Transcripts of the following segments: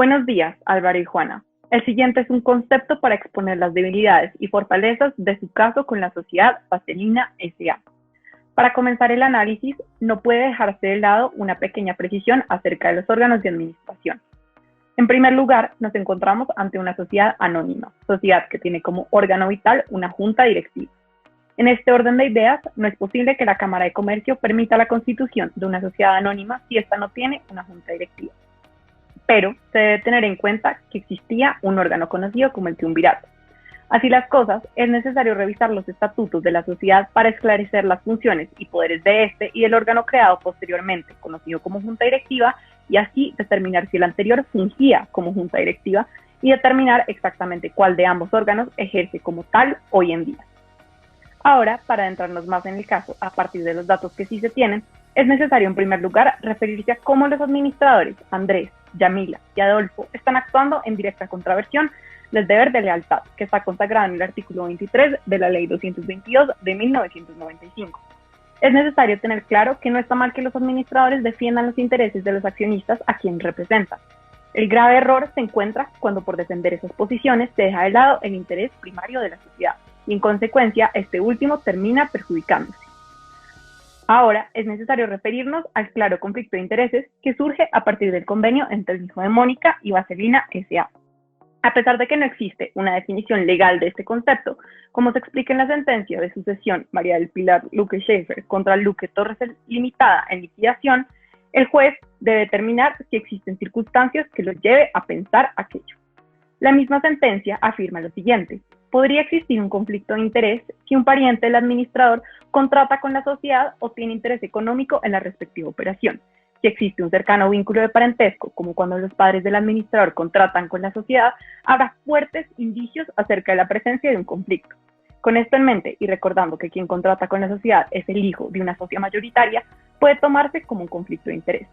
Buenos días, Álvaro y Juana. El siguiente es un concepto para exponer las debilidades y fortalezas de su caso con la sociedad Vaselina S.A. Para comenzar el análisis, no puede dejarse de lado una pequeña precisión acerca de los órganos de administración. En primer lugar, nos encontramos ante una sociedad anónima, sociedad que tiene como órgano vital una junta directiva. En este orden de ideas, no es posible que la Cámara de Comercio permita la constitución de una sociedad anónima si ésta no tiene una junta directiva. Pero se debe tener en cuenta que existía un órgano conocido como el triunvirato. Así las cosas, es necesario revisar los estatutos de la sociedad para esclarecer las funciones y poderes de este y del órgano creado posteriormente, conocido como junta directiva, y así determinar si el anterior fungía como junta directiva y determinar exactamente cuál de ambos órganos ejerce como tal hoy en día. Ahora, para adentrarnos más en el caso, a partir de los datos que sí se tienen, es necesario en primer lugar referirse a cómo los administradores, Andrés, Yamila y Adolfo, están actuando en directa contraversión del deber de lealtad, que está consagrado en el artículo 23 de la Ley 222 de 1995. Es necesario tener claro que no está mal que los administradores defiendan los intereses de los accionistas a quienes representan. El grave error se encuentra cuando por defender esas posiciones se deja de lado el interés primario de la sociedad y en consecuencia este último termina perjudicándose. Ahora es necesario referirnos al claro conflicto de intereses que surge a partir del convenio entre el hijo de Mónica y Vaselina S.A. A pesar de que no existe una definición legal de este concepto, como se explica en la sentencia de sucesión María del Pilar Luque Schaefer contra Luque Torres Limitada en liquidación, el juez debe determinar si existen circunstancias que lo lleve a pensar aquello. La misma sentencia afirma lo siguiente: podría existir un conflicto de interés si un pariente del administrador contrata con la sociedad o tiene interés económico en la respectiva operación. Si existe un cercano vínculo de parentesco, como cuando los padres del administrador contratan con la sociedad, habrá fuertes indicios acerca de la presencia de un conflicto. Con esto en mente y recordando que quien contrata con la sociedad es el hijo de una socia mayoritaria, puede tomarse como un conflicto de interés.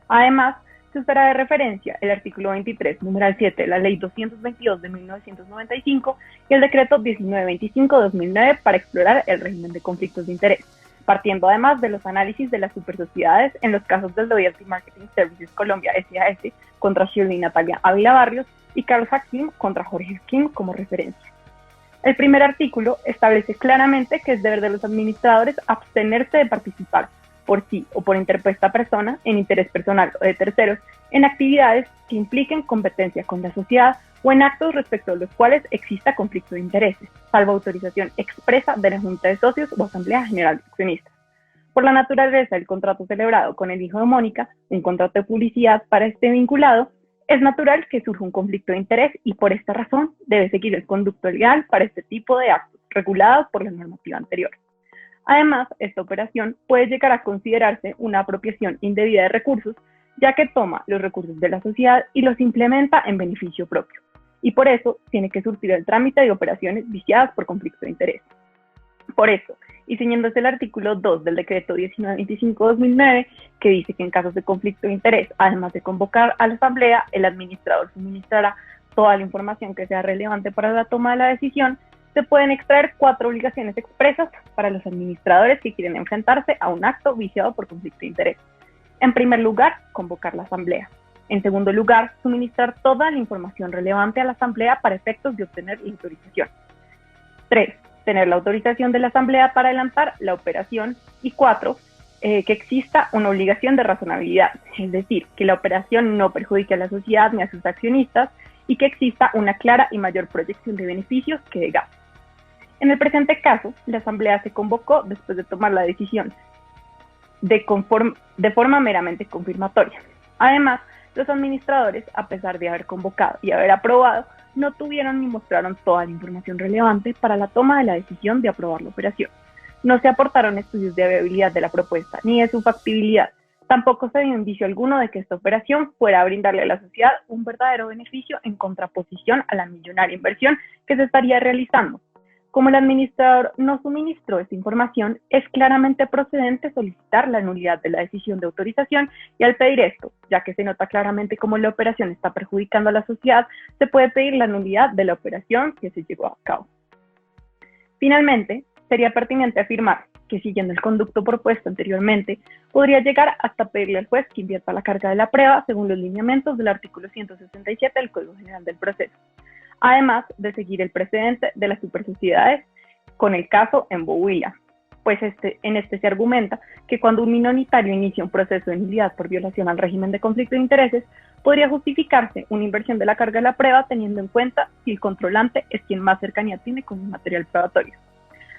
Además, se usará de referencia el artículo 23, numeral 7 de la Ley 222 de 1995 y el decreto 1925 de 2009 para explorar el régimen de conflictos de interés, partiendo además de los análisis de las supersociedades en los casos del Loyalty Marketing Services Colombia S.A.S. contra Shirley Natalia Ávila Barrios y Carlos Hakim contra Jorge Hakim como referencia. El primer artículo establece claramente que es deber de los administradores abstenerse de participar por sí o por interpuesta persona, en interés personal o de terceros, en actividades que impliquen competencia con la sociedad o en actos respecto a los cuales exista conflicto de intereses, salvo autorización expresa de la Junta de Socios o Asamblea General de Accionistas. Por la naturaleza del contrato celebrado con el hijo de Mónica, un contrato de publicidad para este vinculado, es natural que surja un conflicto de interés y por esta razón debe seguir el conducto legal para este tipo de actos, regulados por la normativa anterior. Además, esta operación puede llegar a considerarse una apropiación indebida de recursos, ya que toma los recursos de la sociedad y los implementa en beneficio propio, y por eso tiene que surtir el trámite de operaciones viciadas por conflicto de interés. Por eso, y ciñéndose el artículo 2 del decreto 1925-2009, que dice que en casos de conflicto de interés, además de convocar a la asamblea, el administrador suministrará toda la información que sea relevante para la toma de la decisión, se pueden extraer 4 obligaciones expresas para los administradores que quieren enfrentarse a un acto viciado por conflicto de interés. En primer lugar, convocar la asamblea. En segundo lugar, suministrar toda la información relevante a la asamblea para efectos de obtener la autorización. 3. Tener la autorización de la asamblea para adelantar la operación. Y 4. Que exista una obligación de razonabilidad, es decir, que la operación no perjudique a la sociedad ni a sus accionistas y que exista una clara y mayor proyección de beneficios que de gastos. En el presente caso, la asamblea se convocó después de tomar la decisión de forma meramente confirmatoria. Además, los administradores, a pesar de haber convocado y haber aprobado, no tuvieron ni mostraron toda la información relevante para la toma de la decisión de aprobar la operación. No se aportaron estudios de viabilidad de la propuesta ni de su factibilidad. Tampoco se dio indicio alguno de que esta operación fuera a brindarle a la sociedad un verdadero beneficio en contraposición a la millonaria inversión que se estaría realizando. Como el administrador no suministró esa información, es claramente procedente solicitar la nulidad de la decisión de autorización y al pedir esto, ya que se nota claramente cómo la operación está perjudicando a la sociedad, se puede pedir la nulidad de la operación que se llevó a cabo. Finalmente, sería pertinente afirmar que siguiendo el conducto propuesto anteriormente, podría llegar hasta pedirle al juez que invierta la carga de la prueba según los lineamientos del artículo 167 del Código General del Proceso, además de seguir el precedente de las supersociedades con el caso en Bobilla, pues en este se argumenta que cuando un minoritario inicia un proceso de nulidad por violación al régimen de conflicto de intereses, podría justificarse una inversión de la carga de la prueba teniendo en cuenta si el controlante es quien más cercanía tiene con el material probatorio.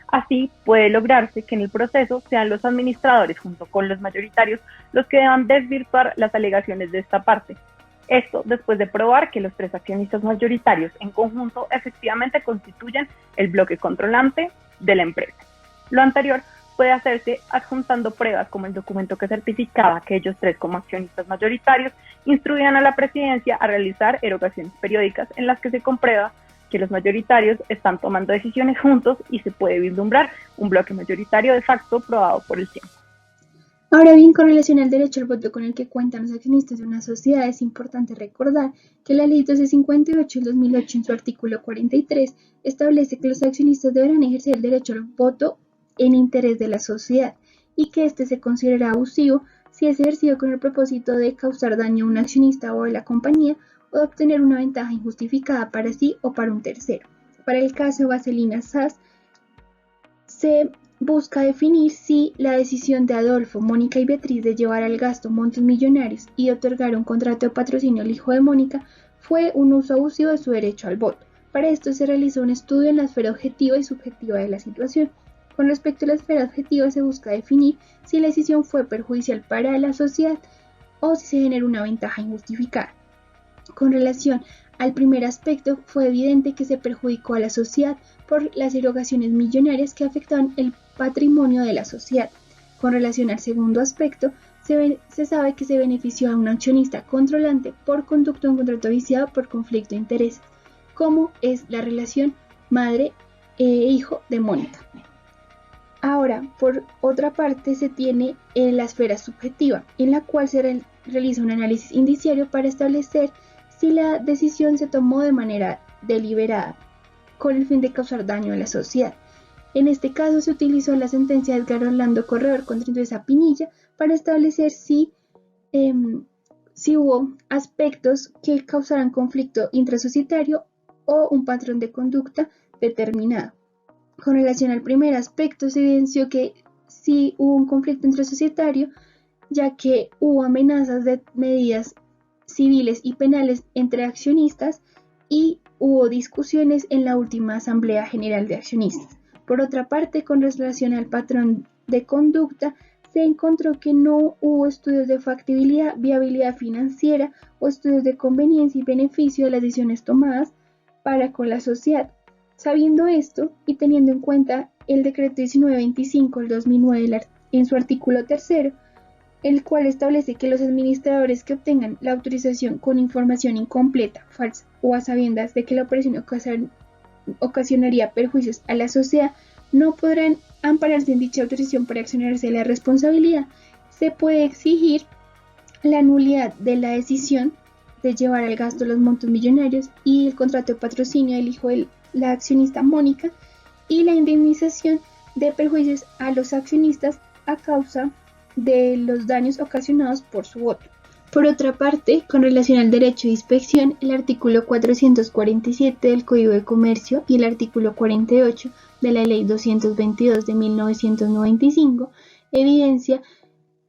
Así, puede lograrse que en el proceso sean los administradores junto con los mayoritarios los que deban desvirtuar las alegaciones de esta parte. Esto después de probar que los tres accionistas mayoritarios en conjunto efectivamente constituyen el bloque controlante de la empresa. Lo anterior puede hacerse adjuntando pruebas como el documento que certificaba que ellos tres como accionistas mayoritarios instruían a la presidencia a realizar erogaciones periódicas en las que se comprueba que los mayoritarios están tomando decisiones juntos y se puede vislumbrar un bloque mayoritario de facto probado por el tiempo. Ahora bien, con relación al derecho al voto con el que cuentan los accionistas de una sociedad, es importante recordar que la Ley 1258 del 2008 en su artículo 43 establece que los accionistas deberán ejercer el derecho al voto en interés de la sociedad y que éste se considera abusivo si es ejercido con el propósito de causar daño a un accionista o a la compañía o de obtener una ventaja injustificada para sí o para un tercero. Para el caso Vaselina SAS, se busca definir si la decisión de Adolfo, Mónica y Beatriz de llevar al gasto montos millonarios y de otorgar un contrato de patrocinio al hijo de Mónica fue un uso abusivo de su derecho al voto. Para esto se realizó un estudio en la esfera objetiva y subjetiva de la situación. Con respecto a la esfera objetiva se busca definir si la decisión fue perjudicial para la sociedad o si se generó una ventaja injustificada. Con relación al primer aspecto, fue evidente que se perjudicó a la sociedad por las erogaciones millonarias que afectaban el patrimonio de la sociedad. Con relación al segundo aspecto, se sabe que se benefició a un accionista controlante por conducto de un contrato viciado por conflicto de intereses, como es la relación madre-hijo de Mónica. Ahora, por otra parte, se tiene la esfera subjetiva, en la cual se realiza un análisis indiciario para establecer si la decisión se tomó de manera deliberada, con el fin de causar daño a la sociedad. En este caso se utilizó la sentencia de Edgar Orlando Corredor contra Teresa Pinilla para establecer si hubo aspectos que causaran conflicto intrasocietario o un patrón de conducta determinado. Con relación al primer aspecto, se evidenció que sí hubo un conflicto intrasocietario, ya que hubo amenazas de medidas civiles y penales entre accionistas y hubo discusiones en la última Asamblea General de Accionistas. Por otra parte, con relación al patrón de conducta, se encontró que no hubo estudios de factibilidad, viabilidad financiera o estudios de conveniencia y beneficio de las decisiones tomadas para con la sociedad. Sabiendo esto y teniendo en cuenta el decreto 1925 del 2009 en su artículo 3, el cual establece que los administradores que obtengan la autorización con información incompleta, falsa o a sabiendas de que la operación ocasionaría perjuicios a la sociedad, no podrán ampararse en dicha autorización para exonerarse de la responsabilidad. Se puede exigir la nulidad de la decisión de llevar al gasto los montos millonarios y el contrato de patrocinio del hijo de la accionista Mónica y la indemnización de perjuicios a los accionistas a causa de los daños ocasionados por su voto. Por otra parte, con relación al derecho de inspección, el artículo 447 del Código de Comercio y el artículo 48 de la Ley 222 de 1995 evidencia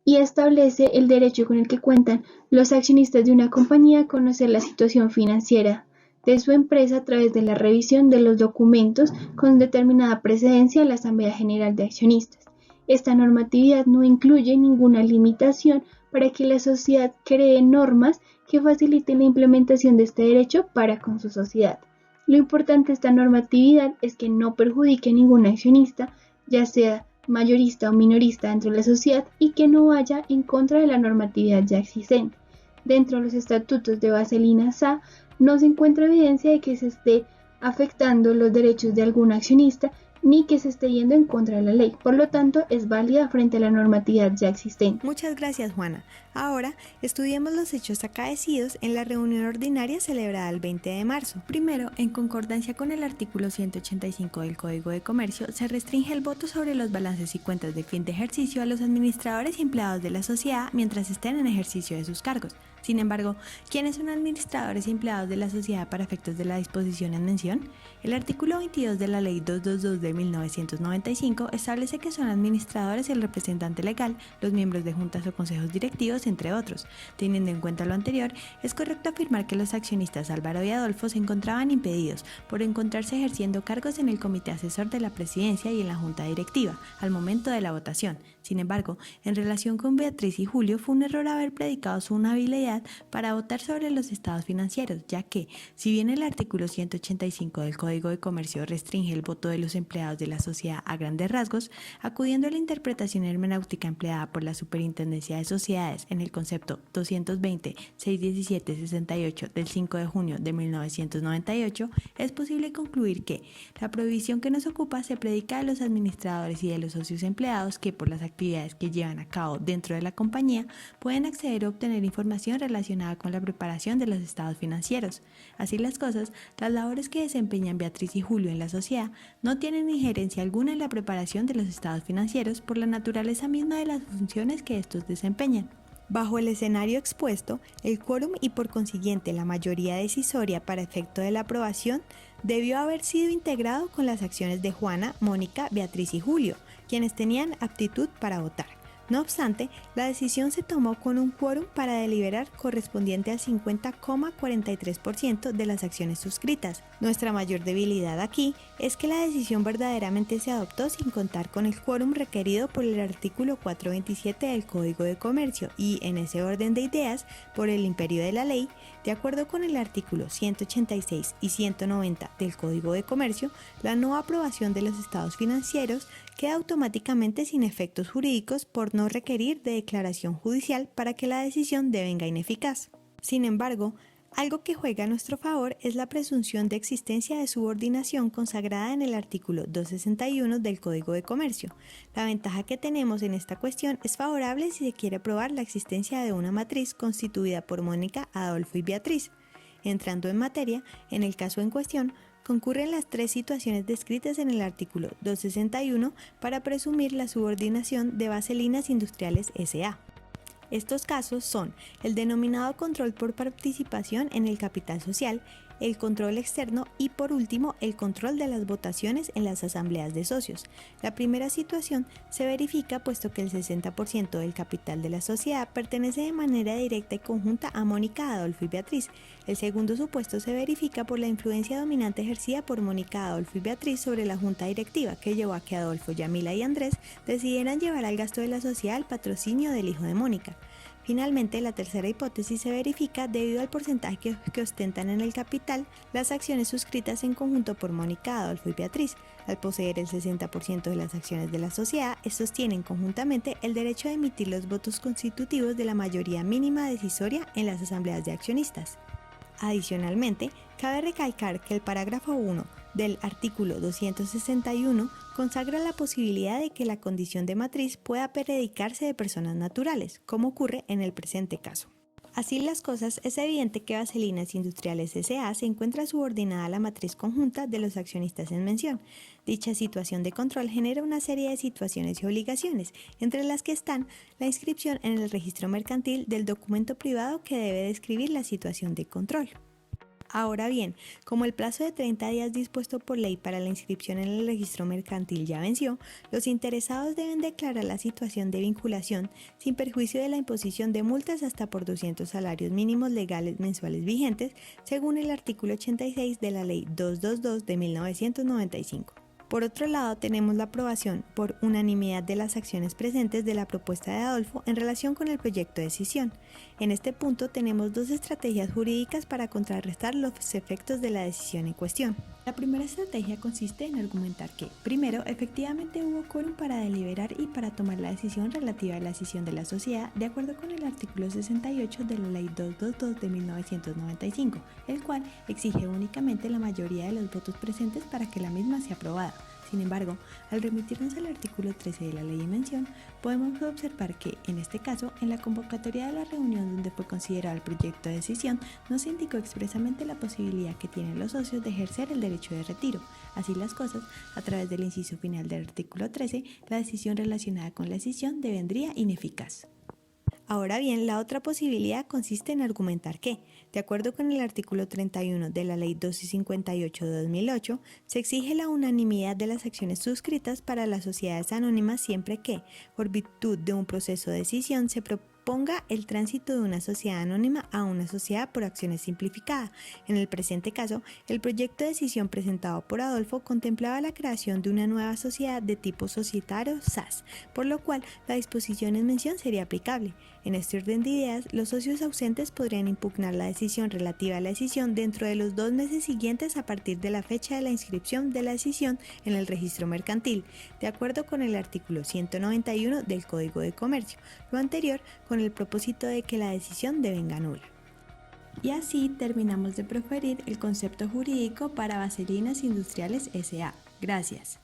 y establece el derecho con el que cuentan los accionistas de una compañía a conocer la situación financiera de su empresa a través de la revisión de los documentos con determinada precedencia a la Asamblea General de Accionistas. Esta normatividad no incluye ninguna limitación para que la sociedad cree normas que faciliten la implementación de este derecho para con su sociedad. Lo importante de esta normatividad es que no perjudique a ningún accionista, ya sea mayorista o minorista dentro de la sociedad, y que no vaya en contra de la normatividad ya existente. Dentro de los estatutos de Vaselina S.A. no se encuentra evidencia de que se esté afectando los derechos de algún accionista ni que se esté yendo en contra de la ley. Por lo tanto, es válida frente a la normatividad ya existente. Muchas gracias, Juana. Ahora, estudiemos los hechos acaecidos en la reunión ordinaria celebrada el 20 de marzo. Primero, en concordancia con el artículo 185 del Código de Comercio, se restringe el voto sobre los balances y cuentas de fin de ejercicio a los administradores y empleados de la sociedad mientras estén en ejercicio de sus cargos. Sin embargo, ¿quiénes son administradores y empleados de la sociedad para efectos de la disposición en mención? El artículo 22 de la Ley 222 de 1995 establece que son administradores el representante legal, los miembros de juntas o consejos directivos, entre otros. Teniendo en cuenta lo anterior, es correcto afirmar que los accionistas Álvaro y Adolfo se encontraban impedidos por encontrarse ejerciendo cargos en el comité asesor de la presidencia y en la junta directiva, al momento de la votación. Sin embargo, en relación con Beatriz y Julio, fue un error haber predicado su inhabilidad para votar sobre los estados financieros, ya que, si bien el artículo 185 del Código de Comercio restringe el voto de los empleados de la sociedad a grandes rasgos, acudiendo a la interpretación hermenéutica empleada por la Superintendencia de Sociedades en el concepto 220-617-68 del 5 de junio de 1998, es posible concluir que la prohibición que nos ocupa se predica de los administradores y de los socios empleados que, por las actividades que llevan a cabo dentro de la compañía, pueden acceder o obtener información relacionada con la preparación de los estados financieros. Así las cosas, las labores que desempeñan Beatriz y Julio en la sociedad no tienen injerencia alguna en la preparación de los estados financieros por la naturaleza misma de las funciones que estos desempeñan. Bajo el escenario expuesto, el quórum y por consiguiente la mayoría decisoria para efecto de la aprobación debió haber sido integrado con las acciones de Juana, Mónica, Beatriz y Julio, quienes tenían aptitud para votar. No obstante, la decisión se tomó con un quórum para deliberar correspondiente al 50,43% de las acciones suscritas. Nuestra mayor debilidad aquí es que la decisión verdaderamente se adoptó sin contar con el quórum requerido por el artículo 427 del Código de Comercio y, en ese orden de ideas, por el imperio de la ley, de acuerdo con el artículo 186 y 190 del Código de Comercio, la no aprobación de los estados financieros queda automáticamente sin efectos jurídicos por no requerir de declaración judicial para que la decisión devenga ineficaz. Sin embargo, algo que juega a nuestro favor es la presunción de existencia de subordinación consagrada en el artículo 261 del Código de Comercio. La ventaja que tenemos en esta cuestión es favorable si se quiere probar la existencia de una matriz constituida por Mónica, Adolfo y Beatriz. Entrando en materia, en el caso en cuestión, concurren las tres situaciones descritas en el artículo 261 para presumir la subordinación de Vaselinas Industriales S.A. Estos casos son el denominado control por participación en el capital social, el control externo y, por último, el control de las votaciones en las asambleas de socios. La primera situación se verifica puesto que el 60% del capital de la sociedad pertenece de manera directa y conjunta a Mónica, Adolfo y Beatriz. El segundo supuesto se verifica por la influencia dominante ejercida por Mónica, Adolfo y Beatriz sobre la junta directiva, que llevó a que Adolfo, Yamila y Andrés decidieran llevar al gasto de la sociedad el patrocinio del hijo de Mónica. Finalmente, la tercera hipótesis se verifica debido al porcentaje que ostentan en el capital las acciones suscritas en conjunto por Mónica, Adolfo y Beatriz. Al poseer el 60% de las acciones de la sociedad, estos tienen conjuntamente el derecho de emitir los votos constitutivos de la mayoría mínima decisoria en las asambleas de accionistas. Adicionalmente, cabe recalcar que el parágrafo 1 del artículo 261 consagra la posibilidad de que la condición de matriz pueda predicarse de personas naturales, como ocurre en el presente caso. Así las cosas, es evidente que Vaselinas Industriales S.A. se encuentra subordinada a la matriz conjunta de los accionistas en mención. Dicha situación de control genera una serie de situaciones y obligaciones, entre las que están la inscripción en el registro mercantil del documento privado que debe describir la situación de control. Ahora bien, como el plazo de 30 días dispuesto por ley para la inscripción en el registro mercantil ya venció, los interesados deben declarar la situación de vinculación sin perjuicio de la imposición de multas hasta por 200 salarios mínimos legales mensuales vigentes, según el artículo 86 de la Ley 222 de 1995. Por otro lado, tenemos la aprobación por unanimidad de las acciones presentes de la propuesta de Adolfo en relación con el proyecto de escisión. En este punto tenemos dos estrategias jurídicas para contrarrestar los efectos de la decisión en cuestión. La primera estrategia consiste en argumentar que, primero, efectivamente hubo quórum para deliberar y para tomar la decisión relativa a la escisión de la sociedad de acuerdo con el artículo 68 de la Ley 222 de 1995, el cual exige únicamente la mayoría de los votos presentes para que la misma sea aprobada. Sin embargo, al remitirnos al artículo 13 de la ley en mención, podemos observar que, en este caso, en la convocatoria de la reunión donde fue considerado el proyecto de decisión, no se indicó expresamente la posibilidad que tienen los socios de ejercer el derecho de retiro. Así las cosas, a través del inciso final del artículo 13, la decisión relacionada con la decisión devendría ineficaz. Ahora bien, la otra posibilidad consiste en argumentar que, de acuerdo con el artículo 31 de la Ley 258 de 2008, se exige la unanimidad de las acciones suscritas para las sociedades anónimas siempre que, por virtud de un proceso de decisión, se proponga el tránsito de una sociedad anónima a una sociedad por acciones simplificada. En el presente caso, el proyecto de decisión presentado por Adolfo contemplaba la creación de una nueva sociedad de tipo societario SAS, por lo cual la disposición en mención sería aplicable. En este orden de ideas, los socios ausentes podrían impugnar la decisión relativa a la decisión dentro de los 2 meses siguientes a partir de la fecha de la inscripción de la decisión en el registro mercantil, de acuerdo con el artículo 191 del Código de Comercio, lo anterior con el propósito de que la decisión devenga nula. Y así terminamos de proferir el concepto jurídico para Vaselinas Industriales S.A. Gracias.